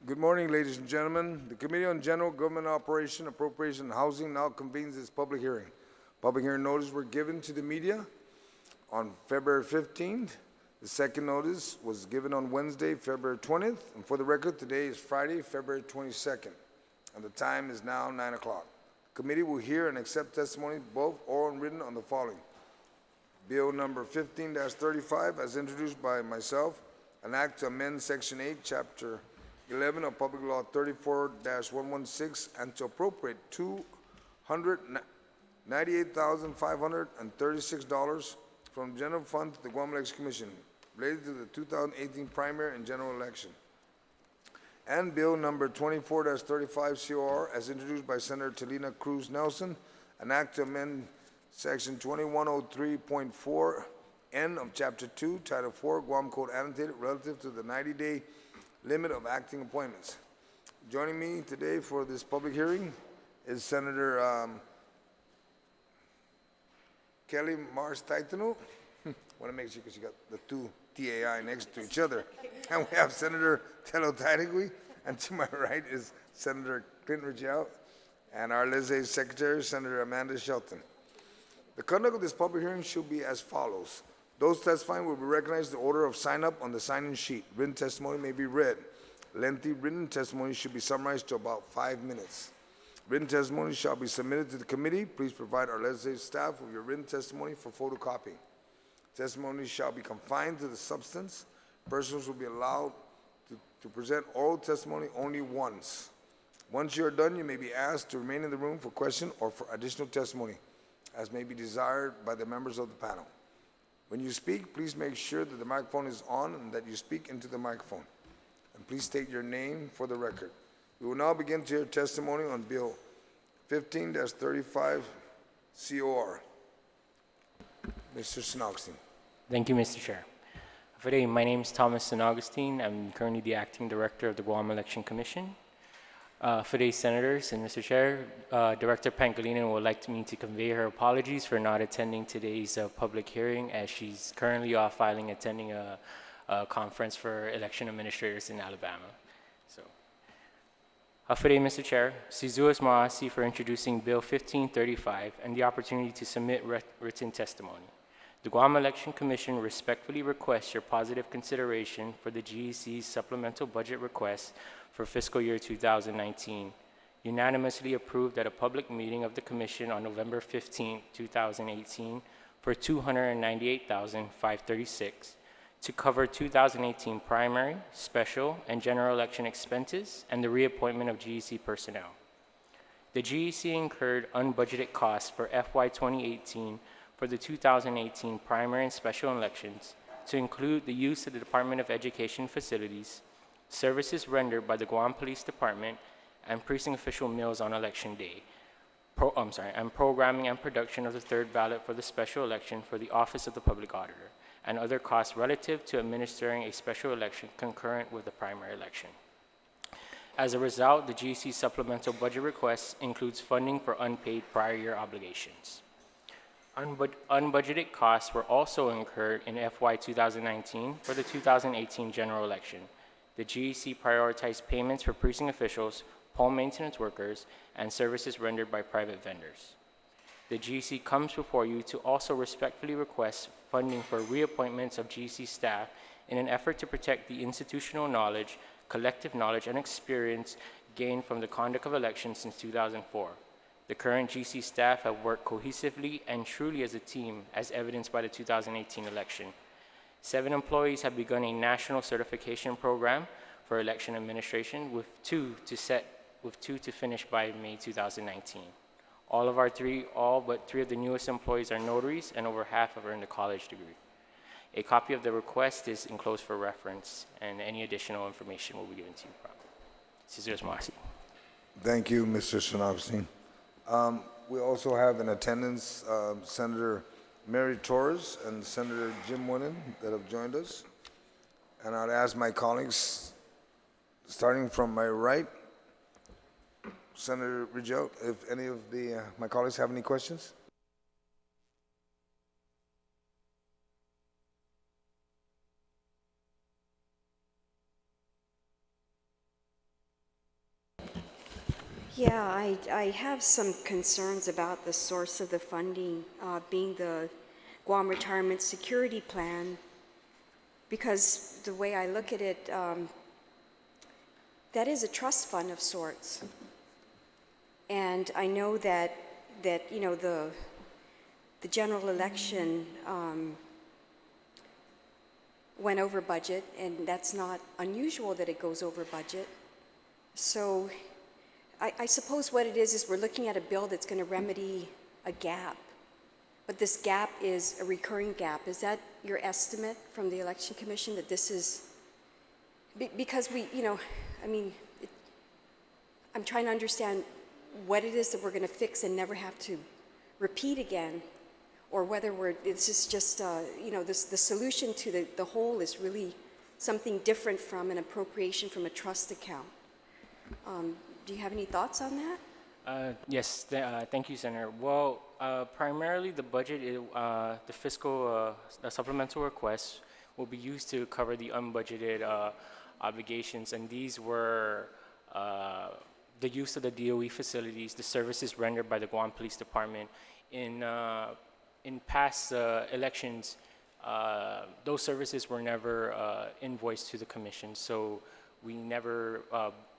Good morning, ladies and gentlemen. The Committee on General Government Operation, Appropriation, and Housing now convenes its public hearing. Public hearing notices were given to the media on February 15th. The second notice was given on Wednesday, February 20th. And for the record, today is Friday, February 22nd, and the time is now 9 o'clock. The committee will hear and accept testimony, both oral and written, on the following. Bill number 15-35, as introduced by myself, an act to amend Section 8, Chapter 11 of Public Law 34-116 and to appropriate $298,536 from the general fund to the Guam Election Commission related to the 2018 primary and general election. And Bill number 24-35 COR, as introduced by Senator Talina Cruz Nelson, an act to amend Section 2103.4 N of Chapter 2, Title 4, Guam Code Annotated, relative to the 90-day limit of acting appointments. Joining me today for this public hearing is Senator Kelly Mars Taitano. Want to make sure because you got the two TAI next to each other. And we have Senator Telo Taitigui, and to my right is Senator Clint Rijal, and our legislative secretary, Senator Amanda Shelton. The conduct of this public hearing should be as follows. Those testifying will be recognized in the order of sign-up on the sign-in sheet. Written testimony may be read. Lengthy written testimony should be summarized to about 5 minutes. Written testimony shall be submitted to the committee. Please provide our legislative staff with your written testimony for photocopy. Testimony shall be confined to the substance. Persons will be allowed to present oral testimony only once. Once you are done, you may be asked to remain in the room for question or for additional testimony, as may be desired by the members of the panel. When you speak, please make sure that the microphone is on and that you speak into the microphone. And please state your name for the record. We will now begin to hear testimony on Bill 15-35 COR. Mr. Agustin. Thank you, Mr. Chair. Today, my name is Thomas Agustin. I'm currently the acting director of the Guam Election Commission. For today's senators and Mr. Chair, Director Pangilinan would like me to convey her apologies for not attending today's public hearing, as she's currently off attending a conference for election administrators in Alabama. So, for today, Mr. Chair, Sizuas Maasi for introducing Bill 1535 and the opportunity to submit written testimony. The Guam Election Commission respectfully requests your positive consideration for the GEC's supplemental budget request for fiscal year 2019, unanimously approved at a public meeting of the Commission on November 15, 2018 for $298,536 to cover 2018 primary, special, and general election expenses and the reappointment of GEC personnel. The GEC incurred unbudgeted costs for FY 2018 for the 2018 primary and special elections to include the use of the Department of Education facilities, services rendered by the Guam Police Department, and precinct official meals on election day, and programming and production of the third ballot for the special election for the Office of the Public Auditor, and other costs relative to administering a special election concurrent with the primary election. As a result, the GEC supplemental budget request includes funding for unpaid prior year obligations. Unbudgeted costs were also incurred in FY 2019 for the 2018 general election. The GEC prioritized payments for precinct officials, poll maintenance workers, and services rendered by private vendors. The GEC comes before you to also respectfully request funding for reappointments of GEC staff in an effort to protect the institutional knowledge, collective knowledge, and experience gained from the conduct of elections since 2004. The current GEC staff have worked cohesively and truly as a team, as evidenced by the 2018 election. 7 employees have begun a national certification program for election administration, with two to finish by May 2019. All but 3 of the newest employees are notaries, and over half have earned a college degree. A copy of the request is enclosed for reference, and any additional information will be given to you. Cesar Marcy. Thank you, Mr. Agustin. We also have in attendance Senator Mary Torres and Senator Jim Winnan that have joined us. And I'd ask my colleagues, starting from my right, Senator Rijal, if any of my colleagues have any questions. Yeah, I have some concerns about the source of the funding being the Guam Retirement Security Plan, because the way I look at it, that is a trust fund of sorts. And I know that you know, the general election went over budget, and that's not unusual that it goes over budget. So I suppose what it is we're looking at a bill that's going to remedy a gap. But this gap is a recurring gap. Is that your estimate from the Election Commission, that this is, because we, you know, I mean, I'm trying to understand what it is that we're going to fix and never have to repeat again, or whether this is just, you know, the solution to the whole is really something different from an appropriation from a trust account. Do you have any thoughts on that? Yes, thank you, Senator. Well, primarily the budget, the fiscal, the supplemental requests will be used to cover the unbudgeted obligations, and these were the use of the DOE facilities, the services rendered by the Guam Police Department. In past elections, those services were never invoiced to the commission, so we never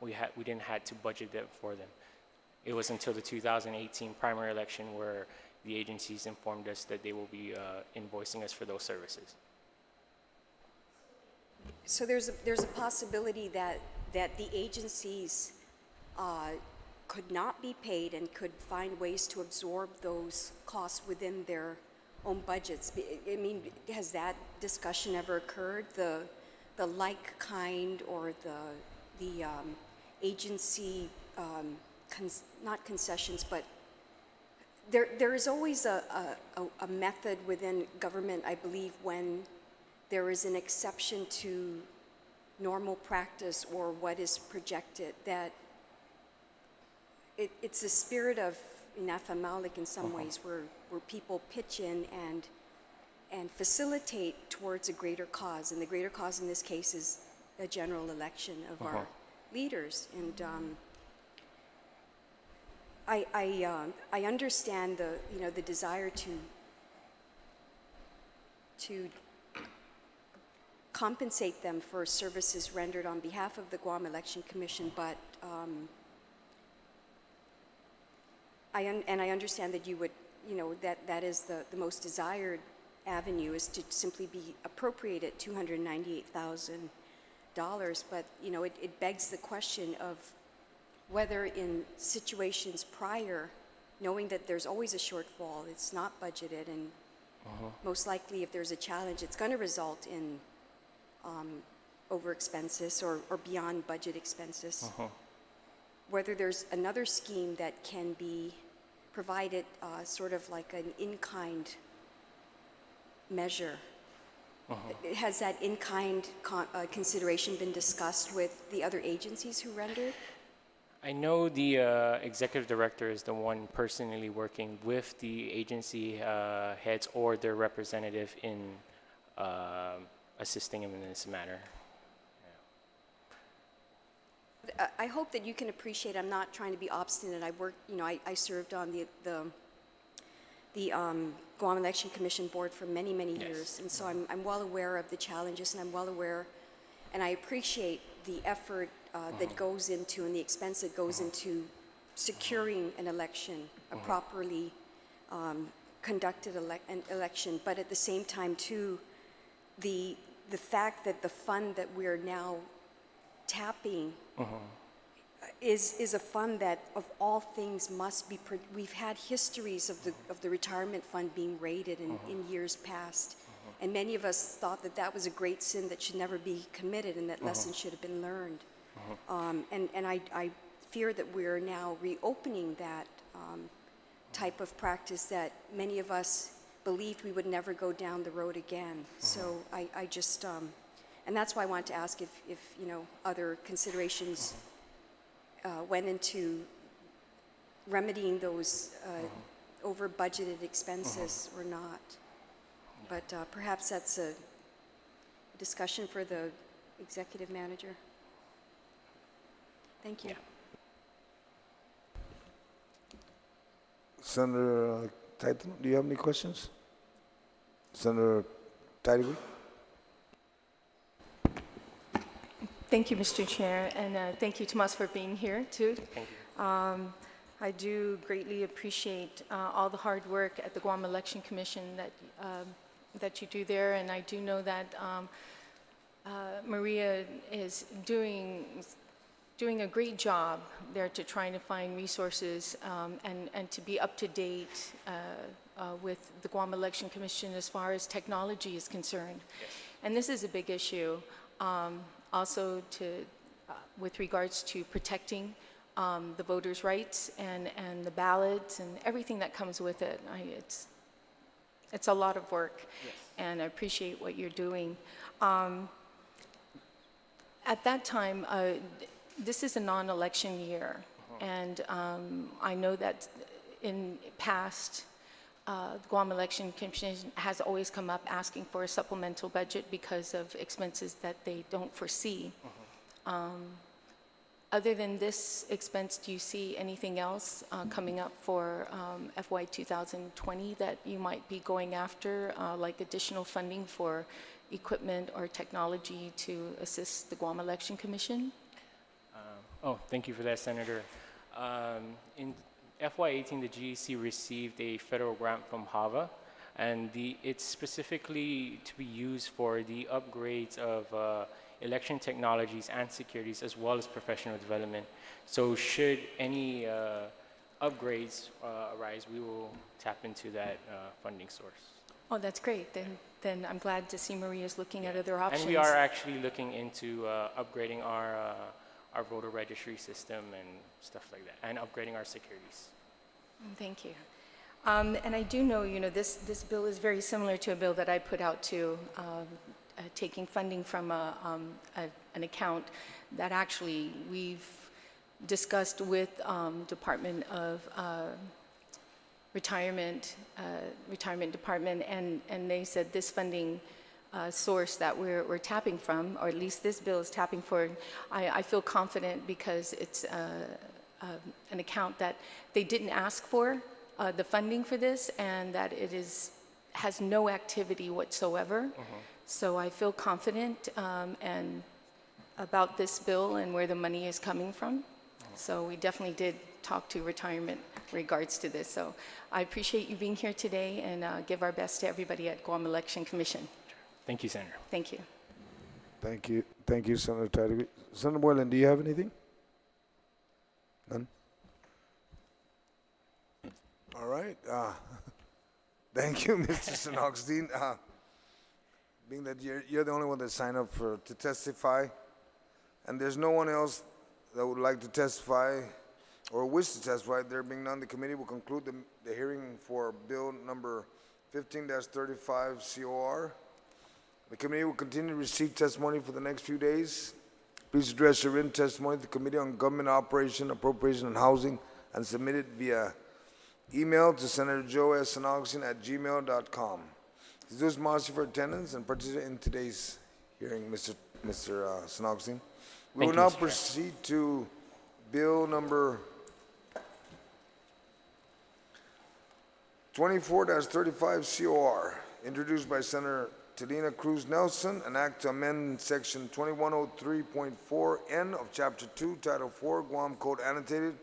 we didn't had to budget them for them. It was until the 2018 primary election where the agencies informed us that they will be invoicing us for those services. So there's a possibility that the agencies could not be paid and could find ways to absorb those costs within their own budgets. I mean, has that discussion ever occurred? The like kind, or the agency, not concessions, but there is always a method within government, I believe, when there is an exception to normal practice or what is projected, that it's a spirit of inafamalik in some ways, where people pitch in and facilitate towards a greater cause, and the greater cause in this case is a general election of our leaders. And I understand the desire to compensate them for services rendered on behalf of the Guam Election Commission, but I understand that you would, that is the most desired avenue, is to simply be appropriated $298,000, but it begs the question of whether in situations prior, knowing that there's always a shortfall, it's not budgeted, and most likely if there's a challenge, it's going to result in over expenses or beyond budget expenses. Whether there's another scheme that can be provided, sort of like an in-kind measure. Has that in-kind consideration been discussed with the other agencies who rendered? I know the executive director is the one personally working with the agency heads or their representative in assisting him in this matter. I hope that you can appreciate, I'm not trying to be obstinate. I worked, I served on the Guam Election Commission board for many, many years. And so I'm well aware of the challenges, and I'm well aware, and I appreciate the effort that goes into, and the expense that goes into securing an election, a properly conducted election. But at the same time, too, the fact that the fund that we're now tapping is a fund that, of all things, must be. We've had histories of the retirement fund being raided in years past, and many of us thought that that was a great sin that should never be committed, and that lessons should have been learned. And I fear that we're now reopening that type of practice that many of us believed we would never go down the road again. So I just, and that's why I want to ask if other considerations went into remedying those over budgeted expenses or not. But perhaps that's a discussion for the executive manager. Thank you. Senator Titan, do you have any questions? Senator Titan? Thank you, Mr. Chair, and thank you, Tomas, for being here, too. Thank you. I do greatly appreciate all the hard work at the Guam Election Commission that you do there, and I do know that Maria is doing a great job there to trying to find resources and to be up to date with the Guam Election Commission as far as technology is concerned. Yes. And this is a big issue. Also with regards to protecting the voters' rights and the ballots and everything that comes with it. It's a lot of work, Yes. and I appreciate what you're doing. At that time, this is a non-election year, and I know that in past, the Guam Election Commission has always come up asking for a supplemental budget because of expenses that they don't foresee. Other than this expense, do you see anything else coming up for FY 2020 that you might be going after, like additional funding for equipment or technology to assist the Guam Election Commission? Thank you for that, Senator. In FY18, the GEC received a federal grant from HAVA, and it's specifically to be used for the upgrades of election technologies and securities, as well as professional development. So should any upgrades arise, we will tap into that funding source. Oh, that's great. Then I'm glad to see Maria's looking at other options. And we are actually looking into upgrading our voter registry system and stuff like that, and upgrading our securities. Thank you. And I do know, this bill is very similar to a bill that I put out to taking funding from an account that actually we've discussed with Department of Retirement Department, and they said this funding source that we're tapping from, or at least this bill is tapping for, I feel confident because it's an account that they didn't ask for the funding for this, and that it has no activity whatsoever. So I feel confident and about this bill and where the money is coming from. So we definitely did talk to retirement regards to this. So I appreciate you being here today, and give our best to everybody at Guam Election Commission. Thank you, Senator. Thank you. Thank you. Thank you, Senator Titan. Senator Boylan, do you have anything? None? All right. Thank you, Mr. St. Augustine. Being that you're the only one that signed up to testify, and there's no one else that would like to testify or wish to testify, there being none, the committee will conclude the hearing for Bill number 15-35 COR. The committee will continue to receive testimony for the next few days. Please address your written testimony to the Committee on Government Operation, Appropriation, and Housing, and submit it via email to Senator Joe S. St. Augustine at gmail.com. This is Marcy for attendance and participation in today's hearing, Mr. St. Augustine. We will Thank you, now Mr. Chair. proceed to Bill number 24-35 COR, introduced by Senator Telina Cruz Nelson, an act to amend Section 2103.4N of Chapter 2, Title 4, Guam Code Annotated,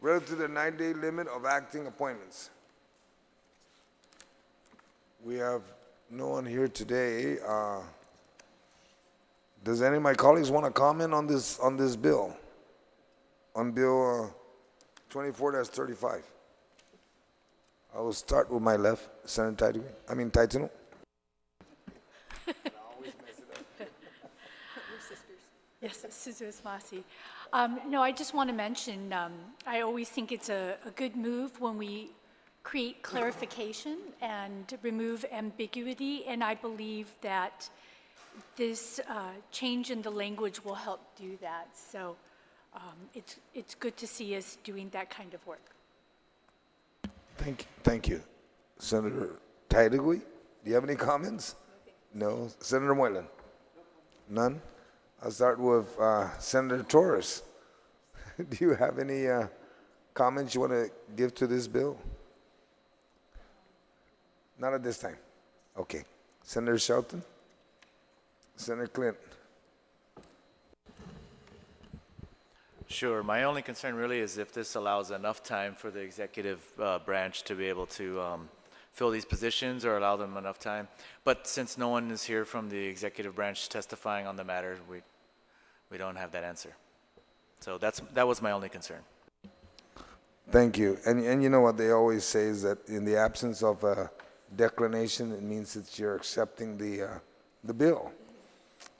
relative to the 9-day limit of acting appointments. We have no one here today. Does any of my colleagues want to comment on this bill? On Bill 24-35? I will start with my left, Senator Titan. Yes, Susan Masi. No, I just want to mention, I always think it's a good move when we create clarification and remove ambiguity, and I believe that this change in the language will help do that. So it's good to see us doing that kind of work. Thank you. Senator Tidigui, do you have any comments? No. Senator Moylan? None? I'll start with Senator Torres. Do you have any comments you want to give to this bill? Not at this time. Okay. Senator Shelton? Senator Clinton? Sure. My only concern really is if this allows enough time for the executive branch to be able to fill these positions or allow them enough time. But since no one is here from the executive branch testifying on the matter, we don't have that answer. So that was my only concern. Thank you. And you know what they always say is that in the absence of a declination, it means that you're accepting the bill.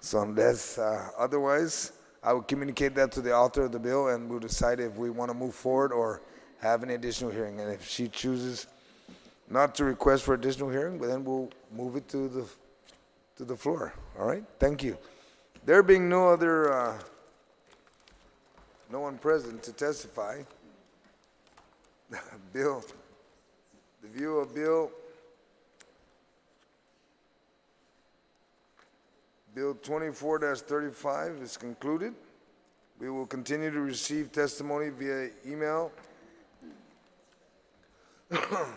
So unless otherwise, I will communicate that to the author of the bill, and we'll decide if we want to move forward or have an additional hearing. And if she chooses not to request for additional hearing, then we'll move it to the floor. All right? Thank you. There being no one present to testify, the view of Bill 24-35 is concluded. We will continue to receive testimony via email to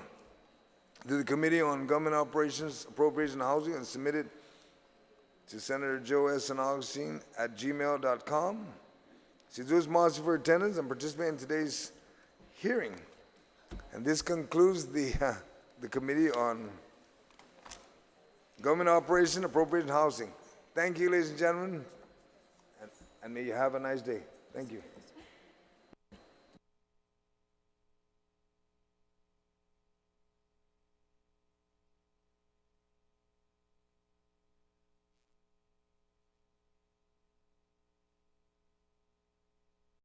the Committee on Government Operations, Appropriation, and Housing, and submit it to Senator Joe S. and Agustin at gmail.com. Sidus Masi for attendance and participating in today's hearing. And this concludes the Committee on Government Operation, Appropriation, and Housing. Thank you, ladies and gentlemen, and may you have a nice day. Thank you.